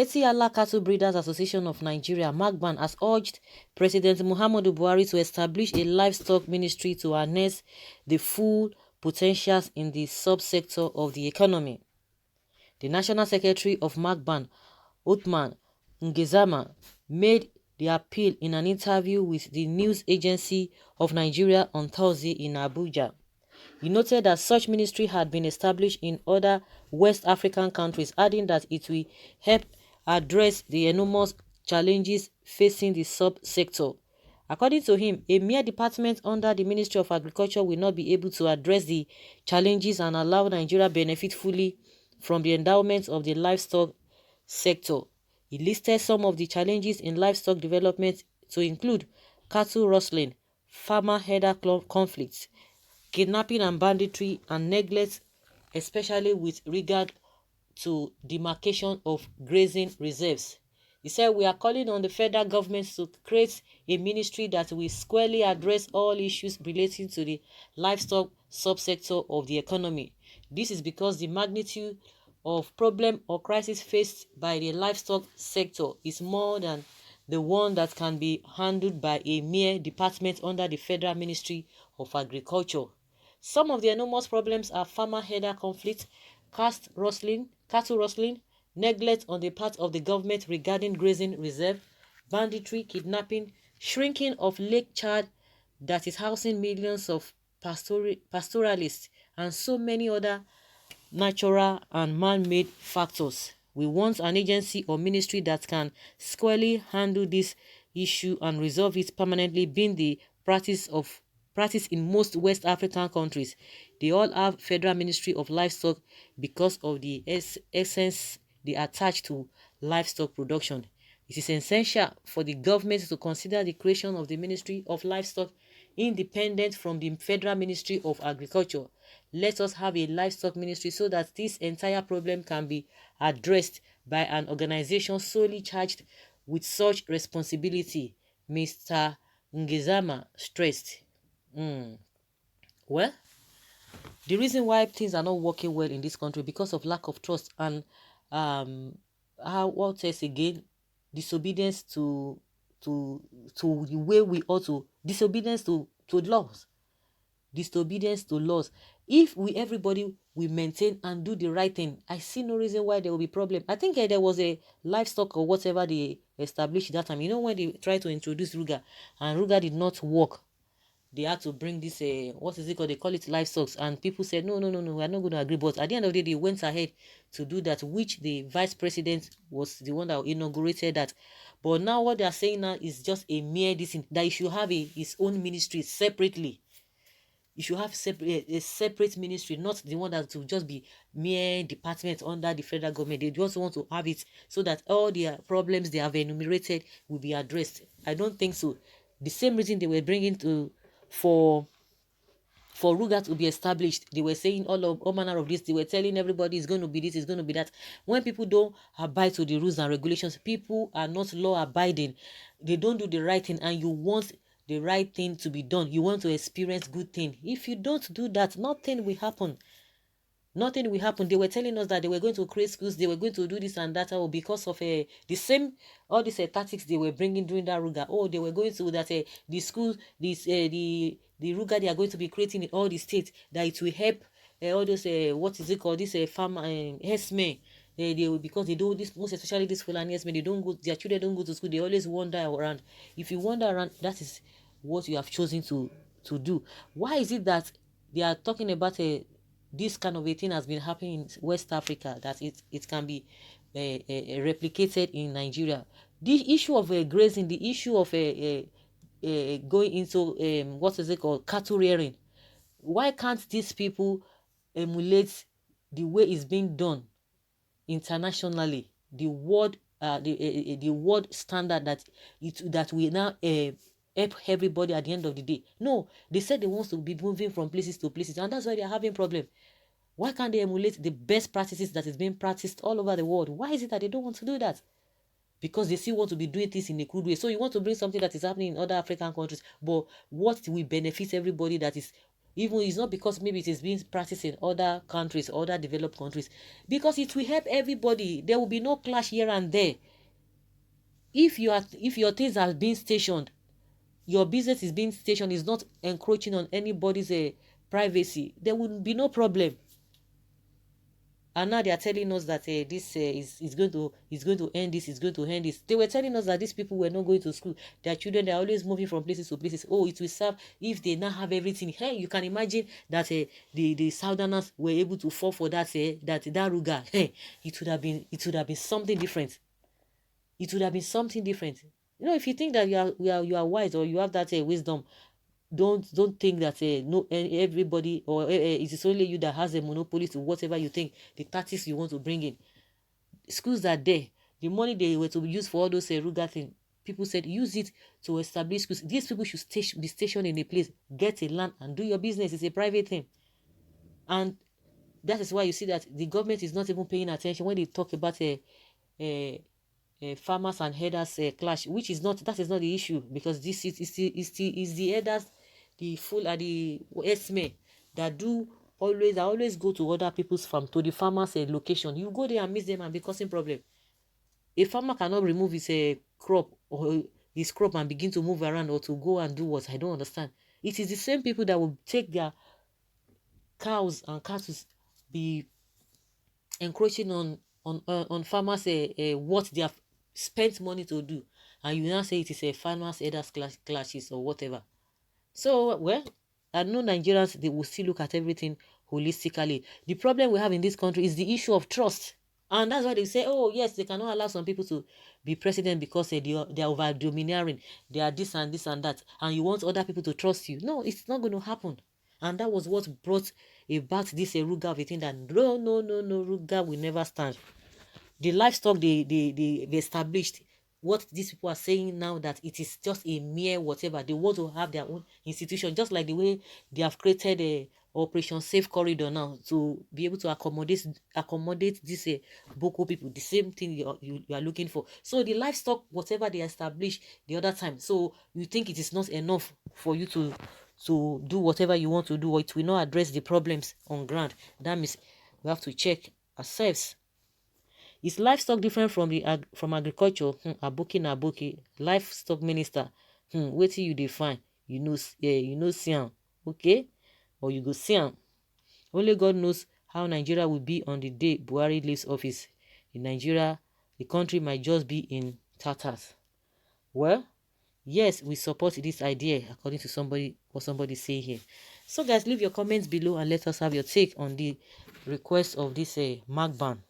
Miyetti Allah Cattle Breeders Association of Nigeria, MACBAN, has urged President Muhammadu Buhari to establish a livestock ministry to harness the full potentials in the subsector of the economy. The National Secretary of MACBAN, Uthman Ngezama, made the appeal in an interview with the news agency of Nigeria on Thursday in Abuja. He noted that such ministry had been established in other West African countries, adding that it will help address the enormous challenges facing the subsector. According to him, a mere department under the Ministry of Agriculture will not be able to address the challenges and allow Nigeria benefit fully from the endowment of the livestock sector. He listed some of the challenges in livestock development to include cattle rustling, farmer-herder conflicts, kidnapping and banditry, and neglect, especially with regard to demarcation of grazing reserves. He said, "We are calling on the federal government to create a ministry that will squarely address all issues relating to the livestock subsector of the economy. This is because the magnitude of problem or crisis faced by the livestock sector is more than the one that can be handled by a mere department under the Federal Ministry of Agriculture. Some of the enormous problems are farmer-herder conflict, cattle rustling, neglect on the part of the government regarding grazing reserve, banditry, kidnapping, shrinking of Lake Chad that is housing millions of pastoralists, and so many other natural and man-made factors. We want an agency or ministry that can squarely handle this issue and resolve it permanently, being the practice in most West African countries. They all have Federal Ministry of Livestock because of the essence they attach to livestock production. It is essential for the government to consider the creation of the Ministry of Livestock independent from the Federal Ministry of Agriculture. Let us have a livestock ministry so that this entire problem can be addressed by an organization solely charged with such responsibility," Mr. Ngezama stressed. Well, the reason why things are not working well in this country because of lack of trust and what else again, disobedience to the way we ought to, disobedience to laws. If everybody will maintain and do the right thing, I see no reason why there will be problem. I think there was a livestock or whatever they established that time. You know, when they tried to introduce Ruga and Ruga did not work, they had to bring this what is it called? They call it livestock, and people said no, we are not going to agree. But at the end of the day, they went ahead to do that, which the vice president was the one that inaugurated that. But now what they are saying now is just a mere thing that you should have his own ministry separately. You should have a separate ministry, not the one that will just be mere department under the federal government. They just want to have it so that all the problems they have enumerated will be addressed. I don't think so. The same reason they were bringing for Ruga to be established, they were saying all manner of this. They were telling everybody it's going to be this, it's going to be that. When people don't abide to the rules and regulations, people are not law abiding. They don't do the right thing, and you want the right thing to be done. You want to experience good thing. If you don't do that, nothing will happen. Nothing will happen. They were telling us that they were going to create schools, they were going to do this and that, or because of the same, all these tactics they were bringing during that Ruga. Oh, they were going to that the schools, the Ruga they are going to be creating in all the states, that it will help all those what is it called, this farm herdsmen. Because they do this, most especially this Fulani herdsmen, they don't go, their children don't go to school, they always wander around. If you wander around, that is what you have chosen to do. Why is it that they are talking about this kind of a thing has been happening in West Africa, that it can be replicated in Nigeria? The issue of grazing, the issue of going into what is it called, cattle rearing. Why can't these people emulate the way it's being done internationally, the world standard that we now help everybody at the end of the day? No, they said they want to be moving from places to places, and that's why they are having problem. Why can't they emulate the best practices that is being practiced all over the world? Why is it that they don't want to do that? Because they still want to be doing things in a crude way. So you want to bring something that is happening in other African countries, but what will benefit everybody, that is Even it's not because maybe it is being practiced in other countries, other developed countries, because it will help everybody. There will be no clash here and there. If your things are being stationed, your business is being stationed, is not encroaching on anybody's privacy, there will be no problem. And now they are telling us that this is going to end this, is going to end this. They were telling us that these people were not going to school. Their children, they are always moving from places to places. Oh, it will serve if they now have everything. Hey, you can imagine that the Southerners were able to fall for that ruga. Hey, it would have been something different. It would have been something different. If you think that you are wise, or you have that wisdom, don't think that no everybody, or it is only you that has a monopoly to whatever you think, the tactics you want to bring in. Schools are there. The money they were to use for all those ruga thing, people said use it to establish schools. These people should be stationed in a place, get a land and do your business. It's a private thing. And that is why you see that the government is not even paying attention when they talk about farmers and herders clash, which is not, that is not the issue, because this is the herders, the Fulani, the Herdsmen that always go to other people's farm, to the farmers location. You go there and miss them and be causing problem. A farmer cannot remove his crop, or his crop, and begin to move around, or to go and do what. I don't understand. It is the same people that will take their cows and cattle, be encroaching on farmers what they have spent money to do, and you now say it is a farmers herders clashes or whatever. So, well, I know Nigerians, they will still look at everything holistically. The problem we have in this country is the issue of trust. And that's why they say, oh, yes, they cannot allow some people to be president because they are over-domineering. They are this and this and that. And you want other people to trust you. No, it's not going to happen. And that was what brought about this Ruga of a thing, that no, Ruga will never stand. The livestock they established, what these people are saying now, that it is just a mere whatever. They want to have their own institution, just like the way they have created a Operation Safe Corridor now, to be able to accommodate these Boko people. The same thing you are looking for. So the livestock, whatever they established the other time, so you think it is not enough for you to do whatever you want to do, or it will not address the problems on ground. That means we have to check ourselves. Is livestock different from agriculture? Aboki livestock minister. Wetin you define? You know see am, okay? Or you go see am. Only God knows how Nigeria will be on the day Buhari leaves office. In Nigeria, the country might just be in tatters. Well, yes, we support this idea, according to what somebody say here. So guys, leave your comments below and let us have your take on the request of this mark ban.